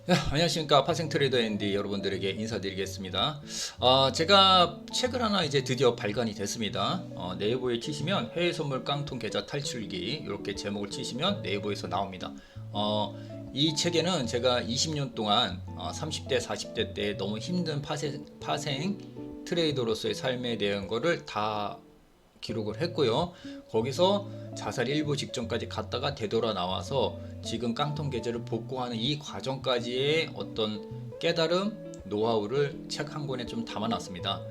네, 안녕하십니까. 파생 트레이더 앤디 여러분들에게 인사드리겠습니다. 제가 책을 하나 이제 드디어 발간이 됐습니다. 네이버에 치시면 해외 선물 깡통 계좌 탈출기 이렇게 제목을 치시면 네이버에서 나옵니다. 이 책에는 제가 20년 동안 30대 40대 때 너무 힘든 파생 트레이더로서의 삶에 대한 거를 다 기록을 했고요. 거기서 자살 일부 직전까지 갔다가 되돌아 나와서 지금 깡통 계좌를 복구하는 이 과정까지의 어떤 깨달음, 노하우를 책 한 권에 좀 담아놨습니다.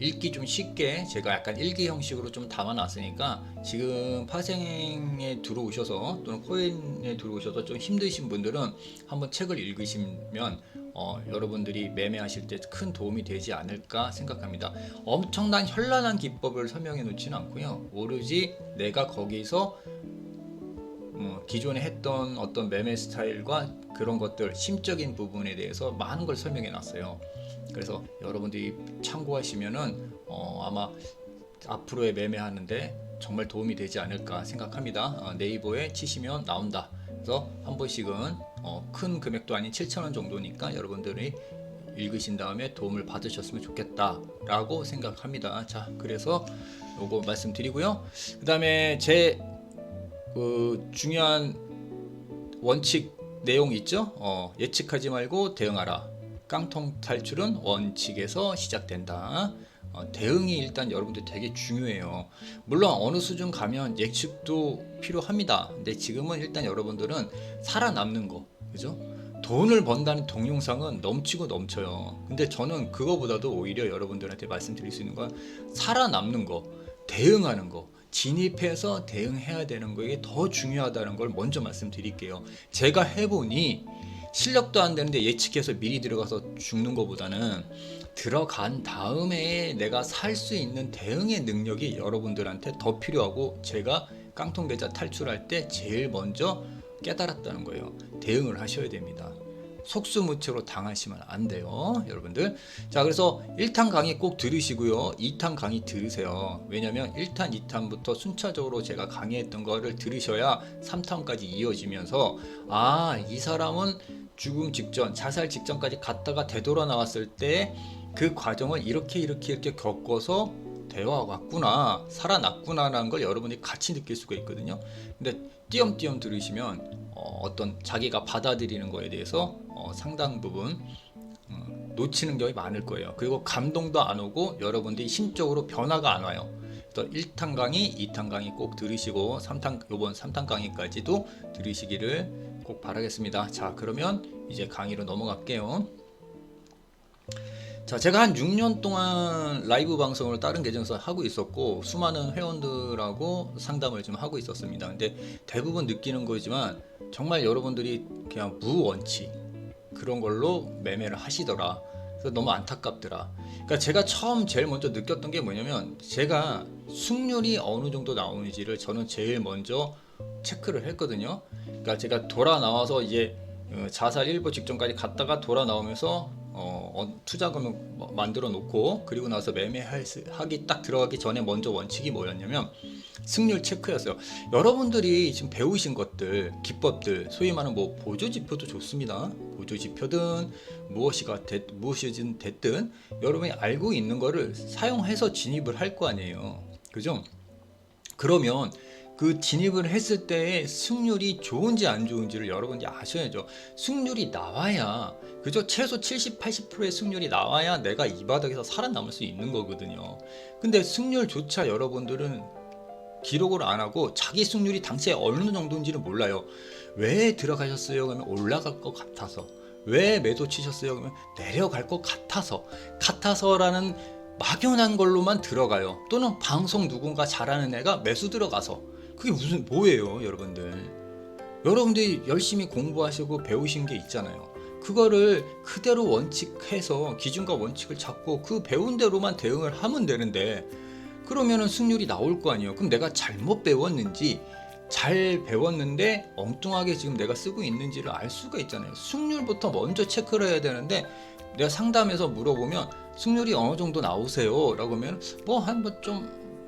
읽기 좀 쉽게 제가 약간 일기 형식으로 좀 담아놨으니까 지금 파생에 들어오셔서 또는 코인에 들어오셔서 좀 힘드신 분들은 한번 책을 읽으시면 여러분들이 매매하실 때 큰 도움이 되지 않을까 생각합니다. 엄청난 현란한 기법을 설명해 놓지는 않고요. 오로지 내가 거기서 기존에 했던 어떤 매매 스타일과 그런 것들 심적인 부분에 대해서 많은 걸 설명해 놨어요. 그래서 여러분들이 참고하시면은 아마 앞으로의 매매하는데 정말 도움이 되지 않을까 생각합니다. 네이버에 치시면 나온다. 그래서 한 번씩은 큰 금액도 아닌 7,000원 정도니까 여러분들이 읽으신 다음에 도움을 받으셨으면 좋겠다라고 생각합니다. 자, 그래서 요거 말씀드리고요. 그 다음에 제 중요한 원칙 내용 있죠? 예측하지 말고 대응하라. 깡통 탈출은 원칙에서 시작된다. 대응이 일단 여러분들 되게 중요해요. 물론 어느 수준 가면 예측도 필요합니다. 근데 지금은 일단 여러분들은 살아남는 거, 그죠? 돈을 번다는 동영상은 넘치고 넘쳐요. 근데 저는 그거보다도 오히려 여러분들한테 말씀드릴 수 있는 건 살아남는 거, 대응하는 거, 진입해서 대응해야 되는 거에 더 중요하다는 걸 먼저 말씀드릴게요. 제가 해보니 실력도 안 되는데 예측해서 미리 들어가서 죽는 것보다는 들어간 다음에 내가 살 수 있는 대응의 능력이 여러분들한테 더 필요하고, 제가 깡통 계좌 탈출할 때 제일 먼저 깨달았다는 거예요. 대응을 하셔야 됩니다. 속수무책으로 당하시면 안 돼요, 여러분들. 자, 그래서 1탄 강의 꼭 들으시고요. 2탄 강의 들으세요. 왜냐면 1탄, 2탄부터 순차적으로 제가 강의했던 거를 들으셔야 3탄까지 이어지면서 이 사람은 죽음 직전, 자살 직전까지 갔다가 되돌아 나왔을 때 그 과정을 이렇게 겪어서 대화가 왔구나, 살아났구나라는 걸 여러분이 같이 느낄 수가 있거든요. 근데 띄엄띄엄 들으시면 어떤 자기가 받아들이는 거에 대해서 상당 부분 놓치는 경우가 많을 거예요. 그리고 감동도 안 오고 여러분들이 심적으로 변화가 안 와요. 그래서 1탄 강의, 2탄 강의 꼭 들으시고 요번 3탄 강의까지도 들으시기를 꼭 바라겠습니다. 자, 그러면 이제 강의로 넘어갈게요. 자, 제가 한 6년 동안 라이브 방송을 다른 계정에서 하고 있었고 수많은 회원들하고 상담을 좀 하고 있었습니다. 근데 대부분 느끼는 거지만 정말 여러분들이 그냥 무원칙 그런 걸로 매매를 하시더라. 그래서 너무 안타깝더라. 그러니까 제가 처음 제일 먼저 느꼈던 게 뭐냐면, 제가 승률이 어느 정도 나오는지를 저는 제일 먼저 체크를 했거든요. 그러니까 제가 돌아 나와서 이제 자살 일부 직전까지 갔다가 돌아 나오면서 투자금을 만들어 놓고, 그리고 나서 매매하기 딱 들어가기 전에 먼저 원칙이 뭐였냐면 승률 체크였어요. 여러분들이 지금 배우신 것들, 기법들, 소위 말하는 뭐 보조지표도 좋습니다. 보조지표든 무엇이든 됐든 여러분이 알고 있는 거를 사용해서 진입을 할 거 아니에요. 그죠? 그러면 그 진입을 했을 때의 승률이 좋은지 안 좋은지를 여러분이 아셔야죠. 승률이 나와야, 그죠? 최소 70, 80%의 승률이 나와야 내가 이 바닥에서 살아남을 수 있는 거거든요. 근데 승률조차 여러분들은 기록을 안 하고 자기 승률이 당시에 어느 정도인지는 몰라요. 왜 들어가셨어요? 그러면 올라갈 것 같아서. 왜 매도 치셨어요? 그러면 내려갈 것 같아서라는 막연한 걸로만 들어가요. 또는 방송 누군가 잘하는 애가 매수 들어가서. 그게 뭐예요, 여러분들? 여러분들이 열심히 공부하시고 배우신 게 있잖아요. 그거를 그대로 원칙해서 기준과 원칙을 잡고 그 배운 대로만 대응을 하면 되는데, 그러면은 승률이 나올 거 아니에요. 그럼 내가 잘못 배웠는지, 잘 배웠는데 엉뚱하게 지금 내가 쓰고 있는지를 알 수가 있잖아요. 승률부터 먼저 체크를 해야 되는데, 내가 상담에서 물어보면 승률이 어느 정도 나오세요? 라고 하면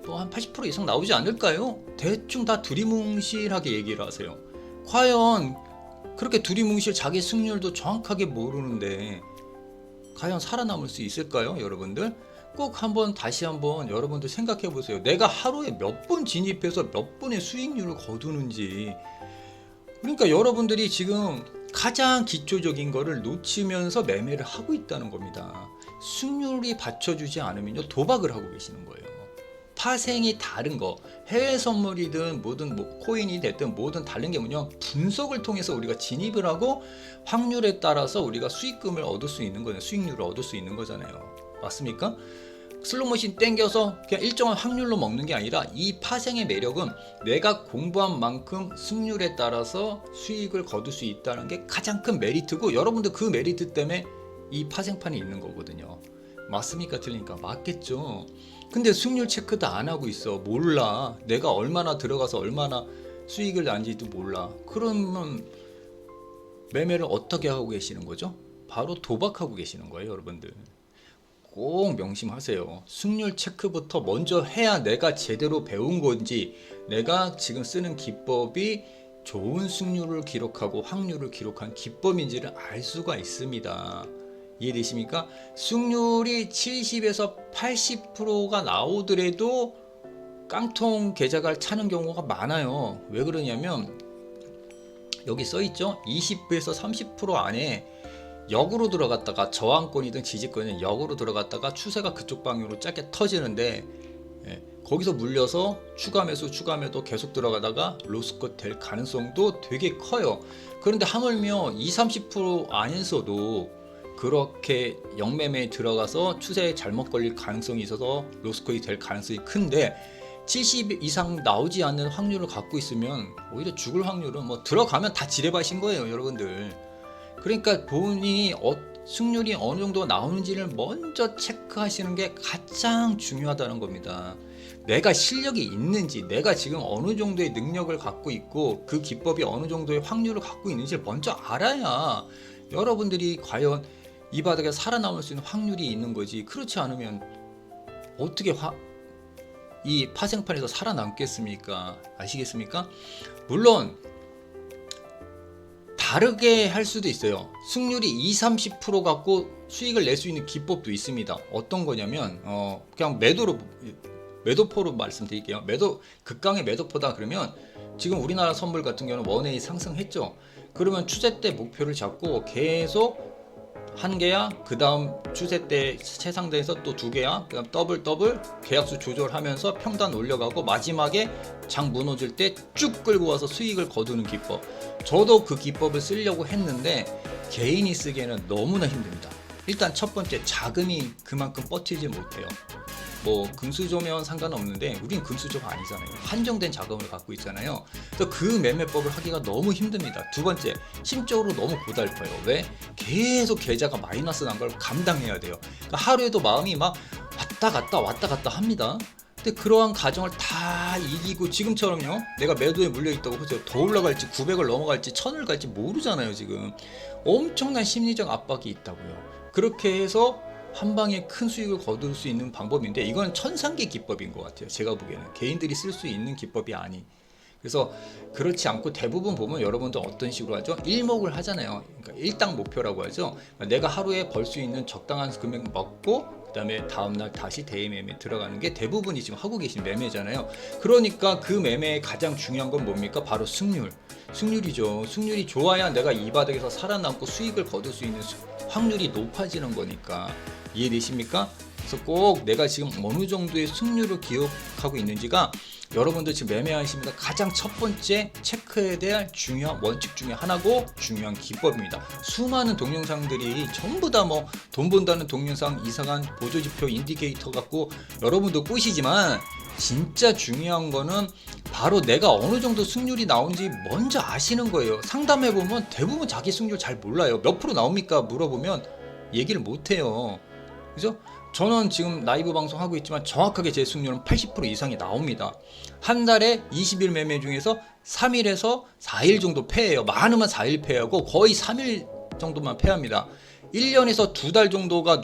한 80% 이상 나오지 않을까요? 대충 다 두리뭉실하게 얘기를 하세요. 과연 그렇게 두리뭉실 자기 승률도 정확하게 모르는데 과연 살아남을 수 있을까요, 여러분들? 꼭 한번 다시 한번 여러분들 생각해 보세요. 내가 하루에 몇 번 진입해서 몇 번의 수익률을 거두는지. 그러니까 여러분들이 지금 가장 기초적인 거를 놓치면서 매매를 하고 있다는 겁니다. 승률이 받쳐주지 않으면요, 도박을 하고 계시는 거예요. 파생이 다른 거, 해외 선물이든 뭐든 뭐 코인이 됐든 뭐든 다른 게 뭐냐, 분석을 통해서 우리가 진입을 하고 확률에 따라서 우리가 수익금을 얻을 수 있는 거예요. 수익률을 얻을 수 있는 거잖아요. 맞습니까? 슬롯머신 땡겨서 그냥 일정한 확률로 먹는 게 아니라 이 파생의 매력은 내가 공부한 만큼 승률에 따라서 수익을 거둘 수 있다는 게 가장 큰 메리트고, 여러분들 그 메리트 때문에 이 파생판이 있는 거거든요. 맞습니까? 틀리니까? 맞겠죠. 근데 승률 체크도 안 하고 있어. 몰라. 내가 얼마나 들어가서 얼마나 수익을 난지도 몰라. 그러면 매매를 어떻게 하고 계시는 거죠? 바로 도박하고 계시는 거예요, 여러분들. 꼭 명심하세요. 승률 체크부터 먼저 해야 내가 제대로 배운 건지, 내가 지금 쓰는 기법이 좋은 승률을 기록하고 확률을 기록한 기법인지를 알 수가 있습니다. 이해되십니까? 승률이 70에서 80%가 나오더라도 깡통 계좌를 차는 경우가 많아요. 왜 그러냐면 여기 써있죠? 20에서 30% 안에 역으로 들어갔다가 저항권이든 지지권이든 역으로 들어갔다가 추세가 그쪽 방향으로 짧게 터지는데, 거기서 물려서 추가 매도 계속 들어가다가 로스컷 될 가능성도 되게 커요. 그런데 하물며 20-30% 안에서도 그렇게 역매매에 들어가서 추세에 잘못 걸릴 가능성이 있어서 로스컷이 될 가능성이 큰데, 70 이상 나오지 않는 확률을 갖고 있으면 오히려 죽을 확률은 뭐 들어가면 다 지뢰밭인 거예요, 여러분들. 그러니까 본인이 승률이 어느 정도 나오는지를 먼저 체크하시는 게 가장 중요하다는 겁니다. 내가 실력이 있는지, 내가 지금 어느 정도의 능력을 갖고 있고 그 기법이 어느 정도의 확률을 갖고 있는지를 먼저 알아야 여러분들이 과연 이 바닥에 살아남을 수 있는 확률이 있는 거지. 그렇지 않으면 어떻게 이 파생판에서 살아남겠습니까? 아시겠습니까? 물론 다르게 할 수도 있어요. 승률이 20-30% 갖고 수익을 낼 수 있는 기법도 있습니다. 어떤 거냐면 그냥 매도포로 말씀드릴게요. 극강의 매도포다 그러면 지금 우리나라 선물 같은 경우는 원웨이 상승했죠. 그러면 추세 때 목표를 잡고 계속 한 개야, 그 다음 추세 때 최상단에서 또 두 개야, 그 다음 더블 계약수 조절하면서 평단 올려가고 마지막에 장 무너질 때 쭉 끌고 와서 수익을 거두는 기법. 저도 그 기법을 쓰려고 했는데 개인이 쓰기에는 너무나 힘듭니다. 일단 첫 번째, 자금이 그만큼 버티지 못해요. 뭐 금수저면 상관없는데 우린 금수저가 아니잖아요. 한정된 자금을 갖고 있잖아요. 그래서 그 매매법을 하기가 너무 힘듭니다. 두 번째, 심적으로 너무 고달퍼요. 왜? 계속 계좌가 마이너스 난 걸 감당해야 돼요. 그러니까 하루에도 마음이 막 왔다 갔다 합니다. 근데 그러한 과정을 다 이기고, 지금처럼요, 내가 매도에 물려있다고 보세요. 더 올라갈지 900을 넘어갈지 1000을 갈지 모르잖아요. 지금 엄청난 심리적 압박이 있다고요. 그렇게 해서 한 방에 큰 수익을 거둘 수 있는 방법인데, 이건 천상계 기법인 것 같아요. 제가 보기에는 개인들이 쓸 수 있는 기법이 아니. 그래서 그렇지 않고 대부분 보면 여러분들 어떤 식으로 하죠? 일목을 하잖아요. 그러니까 일당 목표라고 하죠. 내가 하루에 벌 수 있는 적당한 금액 먹고 그 다음에 다음날 다시 대매매 들어가는 게 대부분이 지금 하고 계신 매매잖아요. 그러니까 그 매매의 가장 중요한 건 뭡니까? 바로 승률이죠. 승률이 좋아야 내가 이 바닥에서 살아남고 수익을 거둘 수 있는 확률이 높아지는 거니까. 이해되십니까? 그래서 꼭 내가 지금 어느 정도의 승률을 기억하고 있는지가 여러분들 지금 매매하시면서 가장 첫 번째 체크해야 될 중요한 원칙 중에 하나고 중요한 기법입니다. 수많은 동영상들이 전부 다 뭐 돈 번다는 동영상, 이상한 보조지표 인디케이터 갖고 여러분도 꼬시지만, 진짜 중요한 거는 바로 내가 어느 정도 승률이 나오는지 먼저 아시는 거예요. 상담해보면 대부분 자기 승률 잘 몰라요. 몇 프로 나옵니까? 물어보면 얘기를 못해요. 그죠? 저는 지금 라이브 방송하고 있지만 정확하게 제 승률은 80% 이상이 나옵니다. 한 달에 20일 매매 중에서 3일에서 4일 정도 패해요. 많으면 4일 패하고 거의 3일 정도만 패합니다. 1년에서 2달 정도가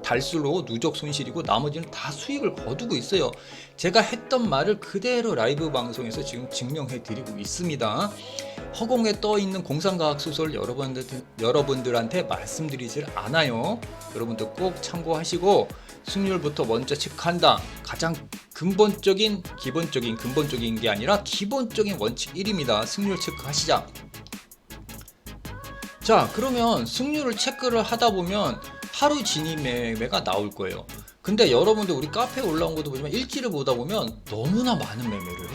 달수록 누적 손실이고 나머지는 다 수익을 거두고 있어요. 제가 했던 말을 그대로 라이브 방송에서 지금 증명해 드리고 있습니다. 허공에 떠 있는 공상과학 소설 여러분들한테 말씀드리질 않아요. 여러분들 꼭 참고하시고 승률부터 먼저 체크한다. 가장 근본적인 게 아니라 기본적인 원칙 1입니다. 승률 체크하시자. 자, 그러면 승률을 체크를 하다 보면 하루 진입 매매가 나올 거예요. 근데 여러분들 우리 카페에 올라온 것도 보지만 일지를 보다 보면 너무나 많은 매매를 해.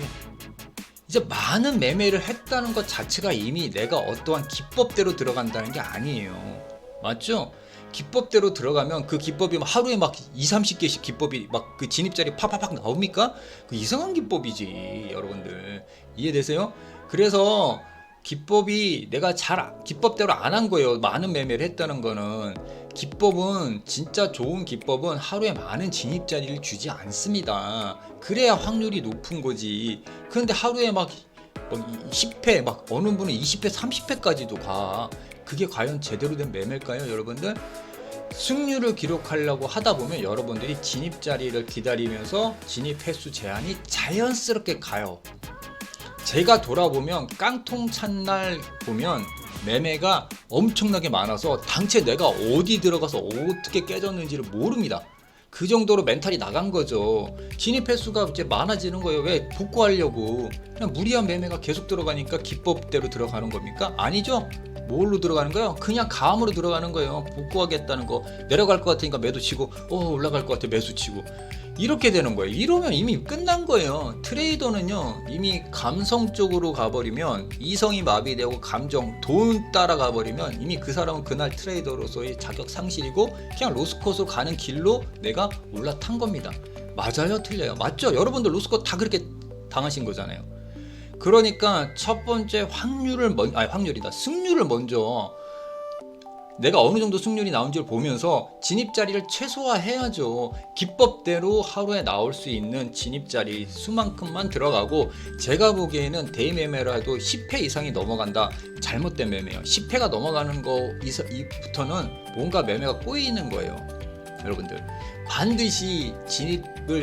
이제 많은 매매를 했다는 것 자체가 이미 내가 어떠한 기법대로 들어간다는 게 아니에요. 맞죠? 기법대로 들어가면 그 기법이 하루에 막 2-30개씩 기법이 막 그 진입자리 팍팍팍 나옵니까? 그 이상한 기법이지, 여러분들. 이해되세요? 그래서 기법이 내가 기법대로 안 한 거예요. 많은 매매를 했다는 거는. 기법은 진짜 좋은 기법은 하루에 많은 진입자리를 주지 않습니다. 그래야 확률이 높은 거지. 그런데 하루에 막 10회, 막 어느 분은 20회, 30회까지도 가. 그게 과연 제대로 된 매매일까요, 여러분들? 승률을 기록하려고 하다 보면 여러분들이 진입자리를 기다리면서 진입 횟수 제한이 자연스럽게 가요. 제가 돌아보면 깡통 찬 날 보면 매매가 엄청나게 많아서 당최 내가 어디 들어가서 어떻게 깨졌는지를 모릅니다. 그 정도로 멘탈이 나간 거죠. 진입 횟수가 이제 많아지는 거예요. 왜? 복구하려고. 그냥 무리한 매매가 계속 들어가니까 기법대로 들어가는 겁니까? 아니죠. 뭘로 들어가는 거예요? 그냥 감으로 들어가는 거예요. 복구하겠다는 거. 내려갈 것 같으니까 매도 치고 올라갈 것 같아 매수 치고. 이렇게 되는 거예요. 이러면 이미 끝난 거예요. 트레이더는요, 이미 감성 쪽으로 가버리면, 이성이 마비되고 감정, 돈 따라가 버리면 이미 그 사람은 그날 트레이더로서의 자격 상실이고 그냥 로스컷으로 가는 길로 내가 올라탄 겁니다. 맞아요? 틀려요? 맞죠? 여러분들 로스컷 다 그렇게 당하신 거잖아요. 그러니까 첫 번째 승률을 먼저 내가 어느 정도 승률이 나온지를 보면서 진입자리를 최소화해야죠. 기법대로 하루에 나올 수 있는 진입자리 수만큼만 들어가고, 제가 보기에는 데이 매매를 해도 10회 이상이 넘어간다. 잘못된 매매예요. 10회가 넘어가는 거부터는 뭔가 매매가 꼬이는 거예요. 여러분들 반드시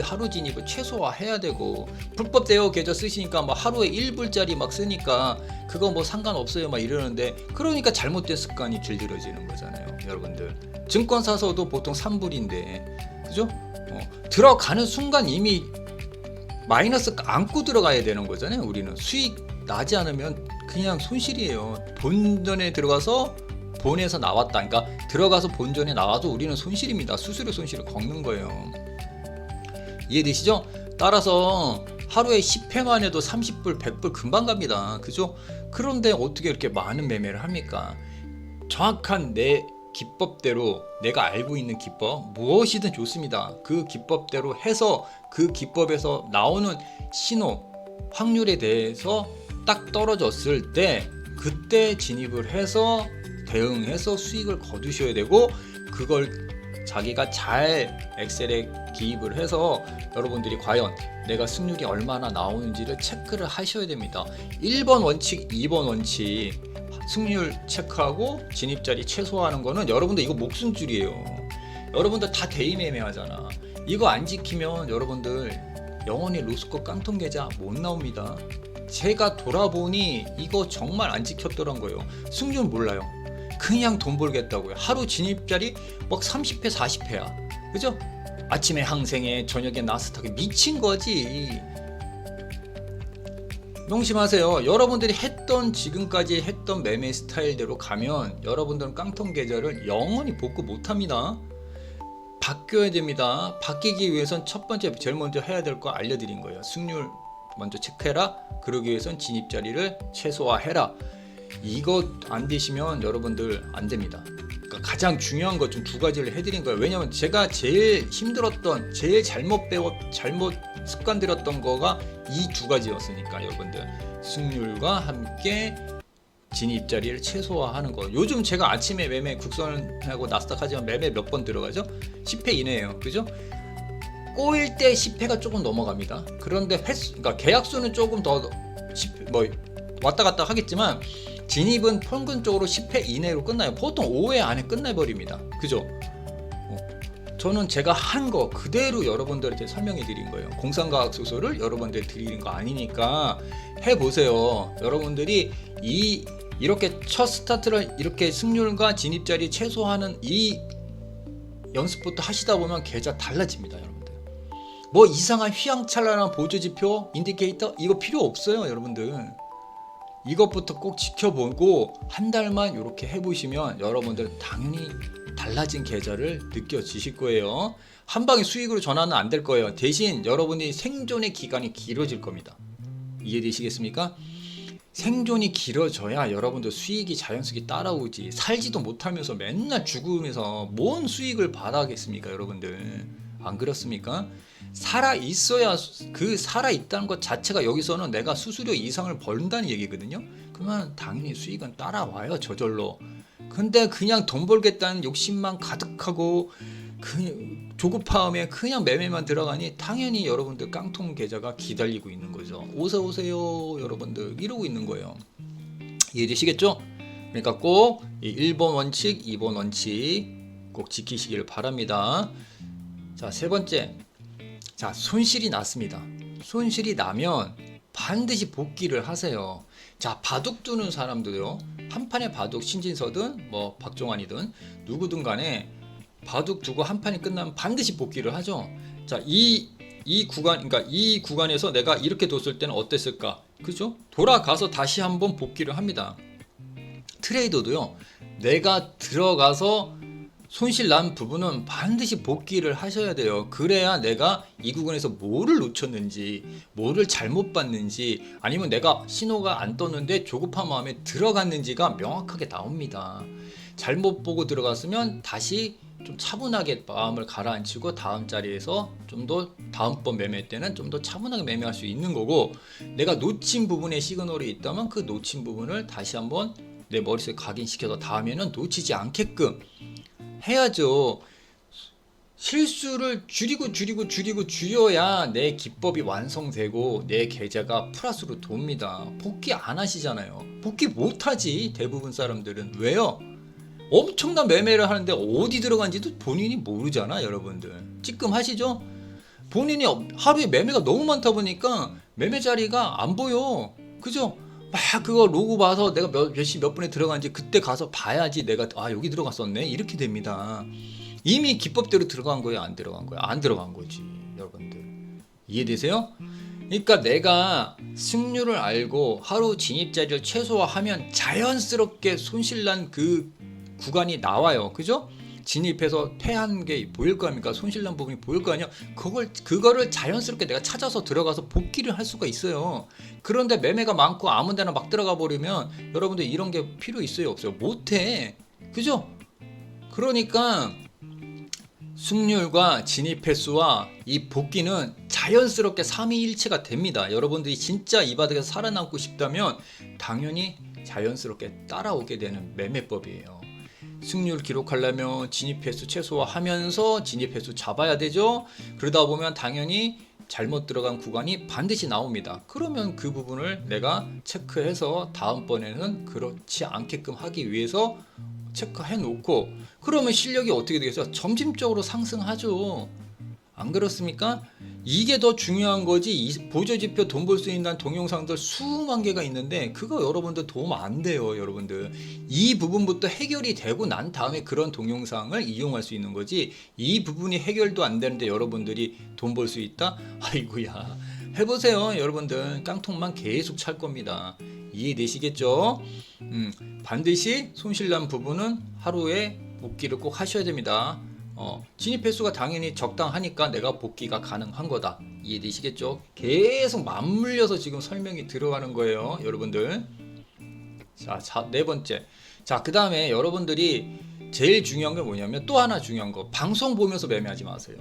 하루 진입을 최소화해야 되고, 불법 대여 계좌 쓰시니까 막 하루에 1불짜리 막 쓰니까 그거 뭐 상관없어요 막 이러는데, 그러니까 잘못된 습관이 길들여지는 거잖아요. 여러분들 증권 사서도 보통 3불인데 그죠? 들어가는 순간 이미 마이너스 안고 들어가야 되는 거잖아요. 우리는 수익 나지 않으면 그냥 손실이에요. 본전에 들어가서 본에서 나왔다. 그러니까 들어가서 본전에 나와도 우리는 손실입니다. 수수료 손실을 겪는 거예요. 이해되시죠? 따라서 하루에 10회만 해도 30불, 100불 금방 갑니다. 그죠? 그런데 어떻게 이렇게 많은 매매를 합니까? 정확한 내 기법대로, 내가 알고 있는 기법 무엇이든 좋습니다. 그 기법대로 해서 그 기법에서 나오는 신호, 확률에 대해서 딱 떨어졌을 때 그때 진입을 해서 대응해서 수익을 거두셔야 되고, 그걸 자기가 잘 엑셀에 기입을 해서 여러분들이 과연 내가 승률이 얼마나 나오는지를 체크를 하셔야 됩니다. 1번 원칙, 2번 원칙 승률 체크하고 진입자리 최소화하는 거는 여러분들 이거 목숨줄이에요. 여러분들 다 데이 매매 하잖아. 이거 안 지키면 여러분들 영원히 로스컷 깡통 계좌 못 나옵니다. 제가 돌아보니 이거 정말 안 지켰더란 거예요. 승률 몰라요. 그냥 돈 벌겠다고요. 하루 진입자리 막 30회 40회야. 그죠? 아침에 항생에 저녁에 나스닥에 미친 거지. 명심하세요. 여러분들이 지금까지 했던 매매 스타일대로 가면 여러분들은 깡통 계좌를 영원히 복구 못합니다. 바뀌어야 됩니다. 바뀌기 위해선 첫 번째 제일 먼저 해야 될 거 알려드린 거예요. 승률 먼저 체크해라. 그러기 위해선 진입자리를 최소화해라. 이거 안 되시면 여러분들 안 됩니다. 그러니까 가장 중요한 것 좀 두 가지를 해드린 거예요. 왜냐면 제가 제일 힘들었던, 제일 잘못 습관 들였던 거가 이 두 가지였으니까 여러분들 승률과 함께 진입자리를 최소화하는 거. 요즘 제가 아침에 매매 국선하고 나스닥 하지만 매매 몇 번 들어가죠? 10회 이내예요. 그죠? 꼬일 때 10회가 조금 넘어갑니다. 그런데 그러니까 계약수는 조금 더 왔다 갔다 하겠지만 진입은 평균적으로 10회 이내로 끝나요. 보통 5회 안에 끝내버립니다. 그죠? 저는 제가 한 거 그대로 여러분들한테 설명해 드린 거예요. 공상과학 소설을 여러분들한테 드리는 거 아니니까 해보세요. 여러분들이 이렇게 첫 스타트를 이렇게 승률과 진입자리 최소화하는 이 연습부터 하시다 보면 계좌 달라집니다. 여러분들 뭐 이상한 휘황찬란한 보조지표 인디케이터 이거 필요 없어요. 여러분들 이것부터 꼭 지켜보고 한 달만 이렇게 해보시면 여러분들 당연히 달라진 계좌를 느껴지실 거예요. 한 방에 수익으로 전환은 안 될 거예요. 대신 여러분이 생존의 기간이 길어질 겁니다. 이해되시겠습니까? 생존이 길어져야 여러분들 수익이 자연스럽게 따라오지. 살지도 못하면서 맨날 죽으면서 뭔 수익을 받아겠습니까? 여러분들 안 그렇습니까? 살아 있어야 그 살아 있다는 것 자체가 여기서는 내가 수수료 이상을 번다는 얘기거든요. 그러면 당연히 수익은 따라와요. 저절로. 근데 그냥 돈 벌겠다는 욕심만 가득하고 그 조급함에 그냥 매매만 들어가니 당연히 여러분들 깡통 계좌가 기다리고 있는 거죠. 어서 오세요 여러분들 이러고 있는 거예요. 이해되시겠죠? 그러니까 꼭 1번 원칙 2번 원칙 꼭 지키시길 바랍니다. 자, 세 번째, 자, 손실이 났습니다. 손실이 나면 반드시 복귀를 하세요. 자, 바둑 두는 사람도요, 한 판의 바둑 신진서든 뭐 박종환이든 누구든 간에 바둑 두고 한 판이 끝나면 반드시 복귀를 하죠. 자, 이 구간, 그러니까 이 구간에서 내가 이렇게 뒀을 때는 어땠을까? 그죠? 돌아가서 다시 한번 복귀를 합니다. 트레이더도요, 내가 들어가서 손실 난 부분은 반드시 복귀를 하셔야 돼요. 그래야 내가 이 구간에서 뭐를 놓쳤는지, 뭐를 잘못 봤는지, 아니면 내가 신호가 안 떴는데 조급한 마음에 들어갔는지가 명확하게 나옵니다. 잘못 보고 들어갔으면 다시 좀 차분하게 마음을 가라앉히고 다음 자리에서 좀 더 다음번 매매 때는 좀 더 차분하게 매매할 수 있는 거고, 내가 놓친 부분에 시그널이 있다면 그 놓친 부분을 다시 한번 내 머릿속에 각인시켜서 다음에는 놓치지 않게끔 해야죠. 실수를 줄여야 내 기법이 완성되고 내 계좌가 플러스로 돕니다. 복귀 안 하시잖아요. 복귀 못 하지 대부분 사람들은. 왜요? 엄청난 매매를 하는데 어디 들어간지도 본인이 모르잖아. 여러분들 찌끔하시죠? 본인이 하루에 매매가 너무 많다 보니까 매매 자리가 안 보여. 그죠? 막 그거 로고 봐서 내가 몇 시 몇 분에 들어간지 그때 가서 봐야지 내가 여기 들어갔었네 이렇게 됩니다. 이미 기법대로 들어간 거예요, 안 들어간 거예요? 안 들어간 거지. 여러분들 이해되세요? 그러니까 내가 승률을 알고 하루 진입자리를 최소화하면 자연스럽게 손실난 그 구간이 나와요. 그죠? 진입해서 퇴한 게 보일 거 아닙니까? 손실난 부분이 보일 거 아니야? 그거를 자연스럽게 내가 찾아서 들어가서 복귀를 할 수가 있어요. 그런데 매매가 많고 아무 데나 막 들어가 버리면 여러분들 이런 게 필요 있어요, 없어요? 못해. 그죠? 그러니까 승률과 진입 횟수와 이 복귀는 자연스럽게 삼위일체가 됩니다. 여러분들이 진짜 이 바닥에서 살아남고 싶다면 당연히 자연스럽게 따라오게 되는 매매법이에요. 승률 기록하려면 진입 횟수 최소화하면서 진입 횟수 잡아야 되죠. 그러다 보면 당연히 잘못 들어간 구간이 반드시 나옵니다. 그러면 그 부분을 내가 체크해서 다음번에는 그렇지 않게끔 하기 위해서 체크해 놓고, 그러면 실력이 어떻게 되겠어요? 점진적으로 상승하죠. 안 그렇습니까? 이게 더 중요한 거지. 이 보조지표 돈 벌 수 있는 동영상들 수만 개가 있는데 그거 여러분들 도움 안 돼요. 여러분들 이 부분부터 해결이 되고 난 다음에 그런 동영상을 이용할 수 있는 거지, 이 부분이 해결도 안 되는데 여러분들이 돈 벌 수 있다? 아이고야, 해보세요. 여러분들 깡통만 계속 찰 겁니다. 이해되시겠죠? 반드시 손실난 부분은 하루에 복귀를 꼭 하셔야 됩니다. 진입 횟수가 당연히 적당하니까 내가 복귀가 가능한 거다. 이해되시겠죠? 계속 맞물려서 지금 설명이 들어가는 거예요, 여러분들. 자, 네 번째. 자, 그 다음에 여러분들이 제일 중요한 게 뭐냐면, 또 하나 중요한 거, 방송 보면서 매매하지 마세요.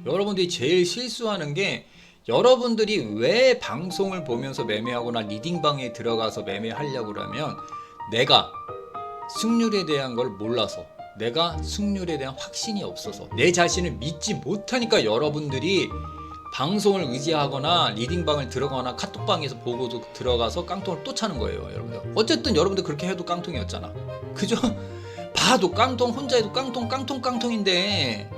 여러분들이 제일 실수하는 게, 여러분들이 왜 방송을 보면서 매매하거나 리딩방에 들어가서 매매하려고 그러면 내가 승률에 대한 걸 몰라서, 내가 승률에 대한 확신이 없어서, 내 자신을 믿지 못하니까 여러분들이 방송을 의지하거나 리딩방을 들어가거나 카톡방에서 보고도 들어가서 깡통을 또 차는 거예요. 여러분들 어쨌든 여러분들 그렇게 해도 깡통이었잖아. 그죠? 봐도 깡통, 혼자 해도 깡통인데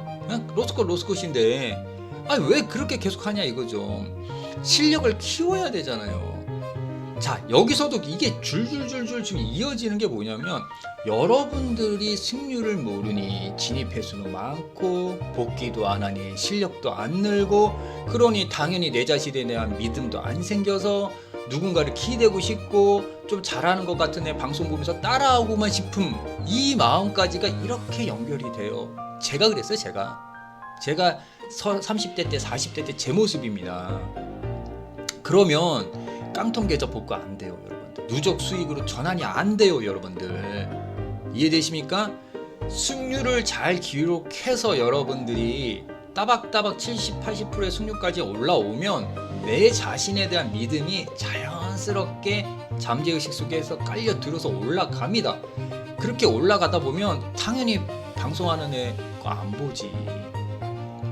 로스컷인데 아니 왜 그렇게 계속 하냐 이거죠. 실력을 키워야 되잖아요. 자, 여기서도 이게 줄줄줄줄 지금 이어지는 게 뭐냐면 여러분들이 승률을 모르니 진입 횟수는 많고 복귀도 안 하니 실력도 안 늘고, 그러니 당연히 내 자신에 대한 믿음도 안 생겨서 누군가를 기대고 싶고 좀 잘하는 것 같은 애 방송 보면서 따라하고만 싶음, 이 마음까지가 이렇게 연결이 돼요. 제가 그랬어요. 제가 30대 때 40대 때 제 모습입니다. 그러면 깡통 계좌 복구 안 돼요, 여러분들. 누적 수익으로 전환이 안 돼요, 여러분들. 이해되십니까? 승률을 잘 기록해서 여러분들이 따박따박 70, 80%의 승률까지 올라오면 내 자신에 대한 믿음이 자연스럽게 잠재의식 속에서 깔려 들어서 올라갑니다. 그렇게 올라가다 보면 당연히 방송하는 애 거 안 보지.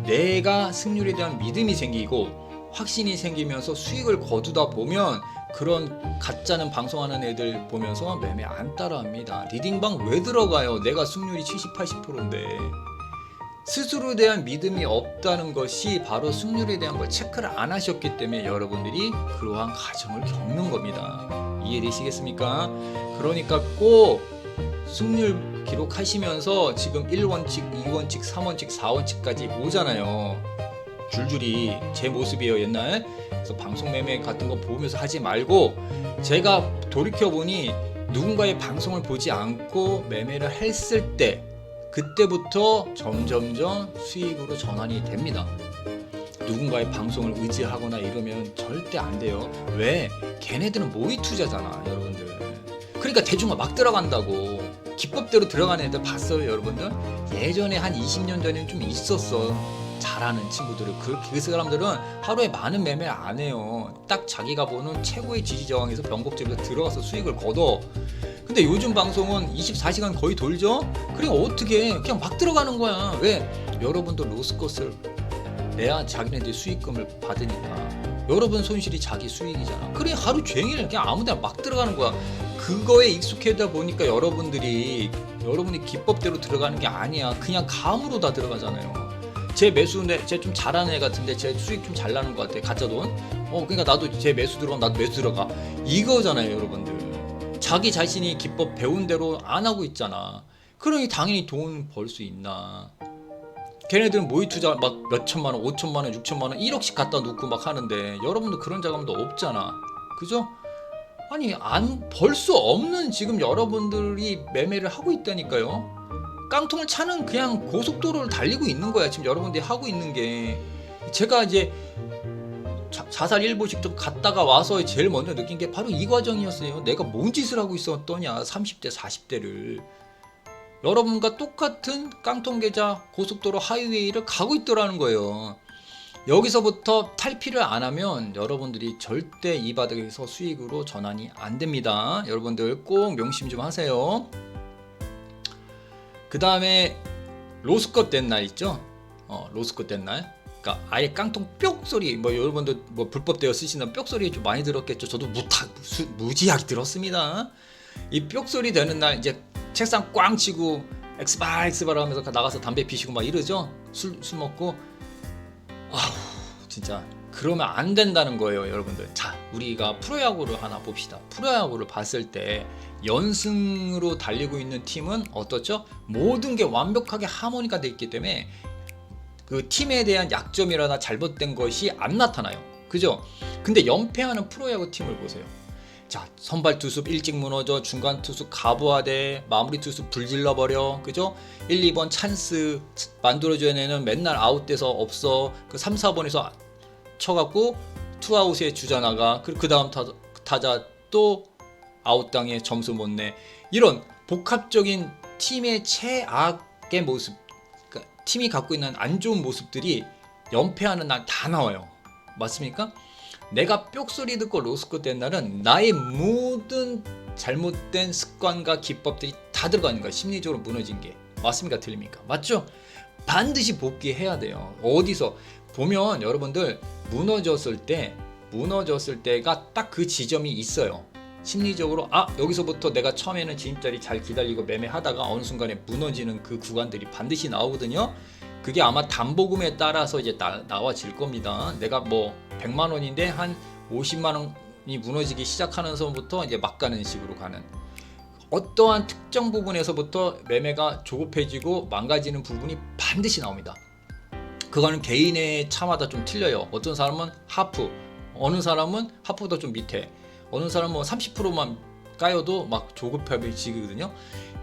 내가 승률에 대한 믿음이 생기고 확신이 생기면서 수익을 거두다 보면 그런 가짜는 방송하는 애들 보면서 매매 안 따라합니다. 리딩방 왜 들어가요? 내가 승률이 70, 80%인데. 스스로에 대한 믿음이 없다는 것이 바로 승률에 대한 걸 체크를 안 하셨기 때문에 여러분들이 그러한 과정을 겪는 겁니다. 이해되시겠습니까? 그러니까 꼭 승률 기록하시면서 지금 1원칙, 2원칙, 3원칙, 4원칙까지 오잖아요. 줄줄이 제 모습이에요, 옛날. 그래서 방송 매매 같은 거 보면서 하지 말고, 제가 돌이켜보니 누군가의 방송을 보지 않고 매매를 했을 때 그때부터 점점점 수익으로 전환이 됩니다. 누군가의 방송을 의지하거나 이러면 절대 안 돼요. 왜? 걔네들은 모의 투자잖아, 여러분들. 그러니까 대중가 막 들어간다고. 기법대로 들어가는 애들 봤어요, 여러분들? 예전에 한 20년 전에는 좀 있었어. 잘하는 친구들을. 그 사람들은 하루에 많은 매매를 안 해요. 딱 자기가 보는 최고의 지지 저항에서 변곡점에서 들어가서 수익을 거둬. 근데 요즘 방송은 24시간 거의 돌죠? 그러니까 어떻게 그냥 막 들어가는 거야. 왜? 여러분도 로스컷을 내야 자기네들 수익금을 받으니까 여러분 손실이 자기 수익이잖아. 그래 하루 종일 그냥 아무데나 막 들어가는 거야. 그거에 익숙해다 보니까 여러분이 기법대로 들어가는 게 아니야. 그냥 감으로 다 들어가잖아요. 제 매수인데 제 좀 잘하는 애 같은데 제 수익 좀 잘 나는 것 같아, 가짜 돈. 그러니까 나도 제 매수 들어가면 나도 매수 들어가, 이거잖아요, 여러분들. 자기 자신이 기법 배운 대로 안 하고 있잖아. 그러니 당연히 돈 벌 수 있나. 걔네들은 모의 투자 막 몇천만 원, 5천만 원, 6천만 원, 1억씩 갖다 놓고 막 하는데 여러분들 그런 자금도 없잖아. 그죠? 아니 안 벌 수 없는 지금 여러분들이 매매를 하고 있다니까요. 깡통을 차는 그냥 고속도로를 달리고 있는 거야, 지금 여러분들이 하고 있는 게. 제가 이제 자살 일보식 좀 갔다가 와서 제일 먼저 느낀 게 바로 이 과정이었어요. 내가 뭔 짓을 하고 있었더냐, 30대 40대를. 여러분과 똑같은 깡통 계좌 고속도로 하이웨이를 가고 있더라는 거예요. 여기서부터 탈피를 안 하면 여러분들이 절대 이 바닥에서 수익으로 전환이 안 됩니다. 여러분들 꼭 명심 좀 하세요. 그 다음에 로스컷 된 날 있죠? 로스컷 된 날. 그러니까 아예 깡통 뾱 소리, 여러분들 불법 대여 쓰시는 뾱 소리 좀 많이 들었겠죠? 저도 무지하게 들었습니다. 이 뾱 소리 되는 날 이제 책상 꽝 치고 엑스발 하면서 나가서 담배 피시고 막 이러죠? 술 먹고. 아우 진짜 그러면 안 된다는 거예요, 여러분들. 자, 우리가 프로야구를 하나 봅시다. 프로야구를 봤을 때 연승으로 달리고 있는 팀은 어떻죠? 모든 게 완벽하게 하모니가 돼 있기 때문에 그 팀에 대한 약점이라나 잘못된 것이 안 나타나요. 그죠? 근데 연패하는 프로야구 팀을 보세요. 자, 선발 투수 일찍 무너져, 중간 투수 가부하대, 마무리 투수 불질러버려, 그죠? 1, 2번 찬스 만들어줘야 되는 맨날 아웃돼서 없어. 그 3, 4번에서 쳐갖고 투아웃에 주자 나가. 그 다음 타자 또 아웃당해 점수 못 내. 이런 복합적인 팀의 최악의 모습, 그러니까 팀이 갖고 있는 안 좋은 모습들이 연패하는 날 다 나와요. 맞습니까? 내가 뾱소리 듣고 로스컷 된 날은 나의 모든 잘못된 습관과 기법들이 다 들어가는 거야. 심리적으로 무너진 게. 맞습니까? 틀립니까? 맞죠? 반드시 복귀해야 돼요. 어디서 보면 여러분들 무너졌을 때가 딱 그 지점이 있어요. 심리적으로 여기서부터 내가 처음에는 진입자리 잘 기다리고 매매하다가 어느 순간에 무너지는 그 구간들이 반드시 나오거든요. 그게 아마 담보금에 따라서 이제 나와질 겁니다. 내가 뭐 100만 원인데 한 50만 원이 무너지기 시작하는 선부터 이제 막 가는 식으로 가는, 어떠한 특정 부분에서부터 매매가 조급해지고 망가지는 부분이 반드시 나옵니다. 그거는 개인의 차마다 좀 틀려요. 어떤 사람은 하프, 어느 사람은 하프보다 좀 밑에, 어느 사람은 뭐 30%만 까여도 막 조급해지거든요.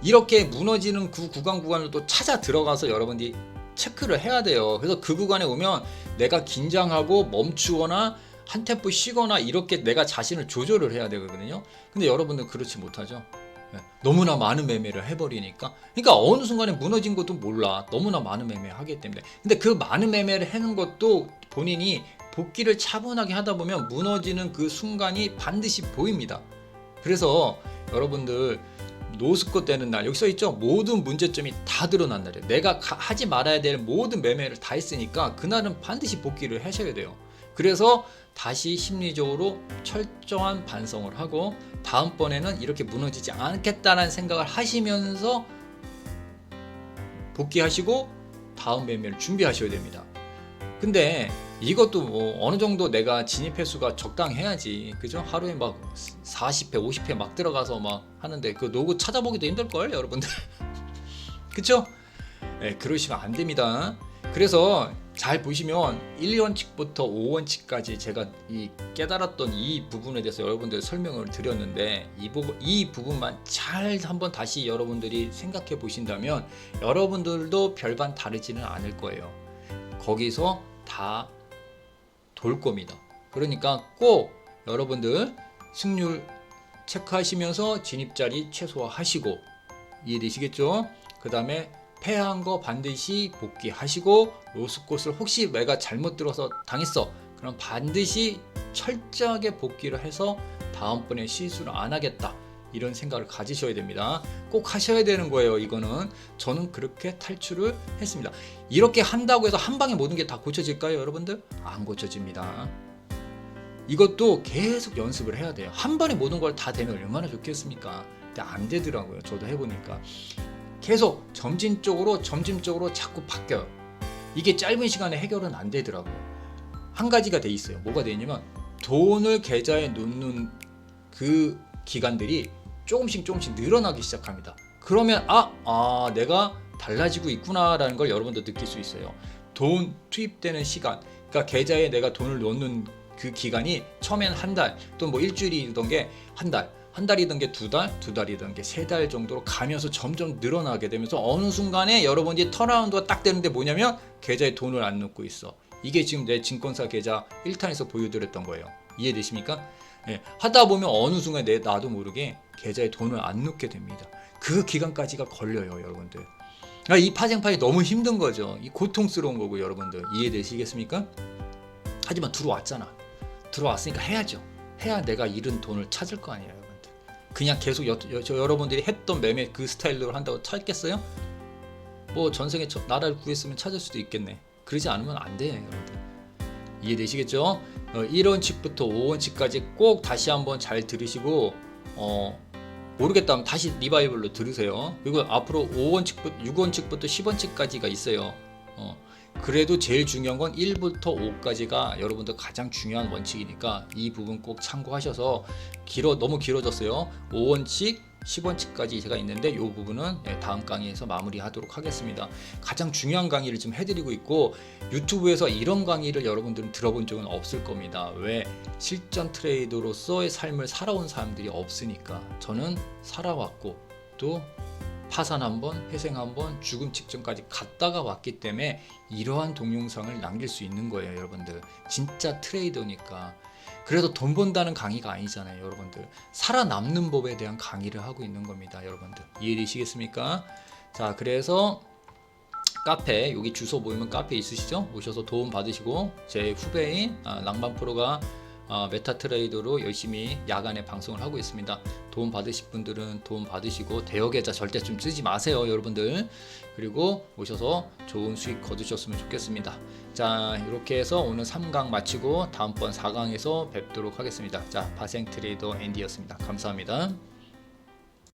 이렇게 무너지는 그 구간을 또 찾아 들어가서 여러분들이 체크를 해야 돼요. 그래서 그 구간에 오면 내가 긴장하고 멈추거나 한 템포 쉬거나 이렇게 내가 자신을 조절을 해야 되거든요. 근데 여러분들 그렇지 못하죠. 너무나 많은 매매를 해버리니까. 그러니까 어느 순간에 무너진 것도 몰라. 너무나 많은 매매를 하기 때문에. 근데 그 많은 매매를 하는 것도 본인이 복귀를 차분하게 하다 보면 무너지는 그 순간이 반드시 보입니다. 그래서 여러분들 노스컷 되는 날, 여기 써있죠? 모든 문제점이 다 드러난 날이에요. 내가 하지 말아야 될 모든 매매를 다 했으니까 그날은 반드시 복귀를 하셔야 돼요. 그래서 다시 심리적으로 철저한 반성을 하고 다음번에는 이렇게 무너지지 않겠다는 생각을 하시면서 복귀하시고 다음 매매를 준비하셔야 됩니다. 근데 이것도 뭐 어느 정도 내가 진입 횟수가 적당해야지, 그죠? 하루에 막 40회 50회 막 들어가서 막 하는데 그 로고 찾아보기도 힘들걸 여러분들. 그쵸? 네, 그러시면 안 됩니다. 그래서 잘 보시면 1원칙부터 5원칙까지 제가 이 깨달았던 이 부분에 대해서 여러분들 설명을 드렸는데, 이 부분만 잘 한번 다시 여러분들이 생각해 보신다면 여러분들도 별반 다르지는 않을 거예요. 거기서 다 돌 겁니다. 그러니까 꼭 여러분들 승률 체크하시면서 진입자리 최소화하시고, 이해되시겠죠? 그 다음에 패한 거 반드시 복귀하시고, 로스콧을 혹시 내가 잘못 들어서 당했어, 그럼 반드시 철저하게 복귀를 해서 다음번에 실수를 안 하겠다, 이런 생각을 가지셔야 됩니다. 꼭 하셔야 되는 거예요. 이거는 저는 그렇게 탈출을 했습니다. 이렇게 한다고 해서 한 방에 모든 게 다 고쳐질까요 여러분들? 안 고쳐집니다. 이것도 계속 연습을 해야 돼요. 한 번에 모든 걸 다 되면 얼마나 좋겠습니까? 근데 안 되더라고요. 저도 해보니까 계속 점진적으로 자꾸 바뀌어요. 이게 짧은 시간에 해결은 안 되더라고요. 한 가지가 돼 있어요. 뭐가 돼 있냐면 돈을 계좌에 넣는 그 기간들이 조금씩 늘어나기 시작합니다. 그러면 내가 달라지고 있구나라는 걸 여러분도 느낄 수 있어요. 돈 투입되는 시간, 그러니까 계좌에 내가 돈을 넣는 그 기간이 처음엔 한 달, 또 뭐 일주일이던 게 한 달이던 게 두 달이던 게 세 달 정도로 가면서 점점 늘어나게 되면서 어느 순간에 여러분이 턴어라운드가 딱 되는데 뭐냐면 계좌에 돈을 안 넣고 있어. 이게 지금 내 증권사 계좌 1탄에서 보여드렸던 거예요. 이해되십니까? 네, 하다 보면 어느 순간에 나도 모르게 계좌에 돈을 안 넣게 됩니다. 그 기간까지가 걸려요, 여러분들. 그러니까 이 파생파이 너무 힘든 거죠. 이 고통스러운 거고, 여러분들 이해되시겠습니까? 하지만 들어왔잖아. 들어왔으니까 해야죠. 해야 내가 잃은 돈을 찾을 거 아니에요, 여러분들. 그냥 계속 여러분들이 했던 매매 그 스타일로 한다고 찾겠어요? 뭐 전생에 나라를 구했으면 찾을 수도 있겠네. 그러지 않으면 안 돼, 여러분들. 이해되시겠죠? 1원칙부터 5원칙까지 꼭 다시 한번 잘 들으시고, 모르겠다면 다시 리바이벌로 들으세요. 그리고 앞으로 5원칙부터 6원칙부터 10원칙까지가 있어요. 그래도 제일 중요한 건 1부터 5까지가 여러분들 가장 중요한 원칙이니까 이 부분 꼭 참고하셔서, 너무 길어졌어요. 5원칙 10원칙까지 제가 있는데 이 부분은 다음 강의에서 마무리하도록 하겠습니다. 가장 중요한 강의를 지금 해드리고 있고, 유튜브에서 이런 강의를 여러분들은 들어본 적은 없을 겁니다. 왜? 실전 트레이더로서의 삶을 살아온 사람들이 없으니까. 저는 살아왔고 또 파산 한번, 회생 한번, 죽음 직전까지 갔다가 왔기 때문에 이러한 동영상을 남길 수 있는 거예요, 여러분들. 진짜 트레이더니까. 그래서 돈 번다는 강의가 아니잖아요, 여러분들. 살아남는 법에 대한 강의를 하고 있는 겁니다, 여러분들. 이해되시겠습니까? 자, 그래서 카페, 여기 주소 보이면 카페 있으시죠? 오셔서 도움 받으시고, 제 후배인 낭만 프로가 메타 트레이더로 열심히 야간에 방송을 하고 있습니다. 도움 받으실 분들은 도움 받으시고, 대여 계좌 절대 좀 쓰지 마세요, 여러분들. 그리고 오셔서 좋은 수익 거두셨으면 좋겠습니다. 자, 이렇게 해서 오늘 3강 마치고 다음번 4강에서 뵙도록 하겠습니다. 자, 파생 트레이더 앤디였습니다. 감사합니다.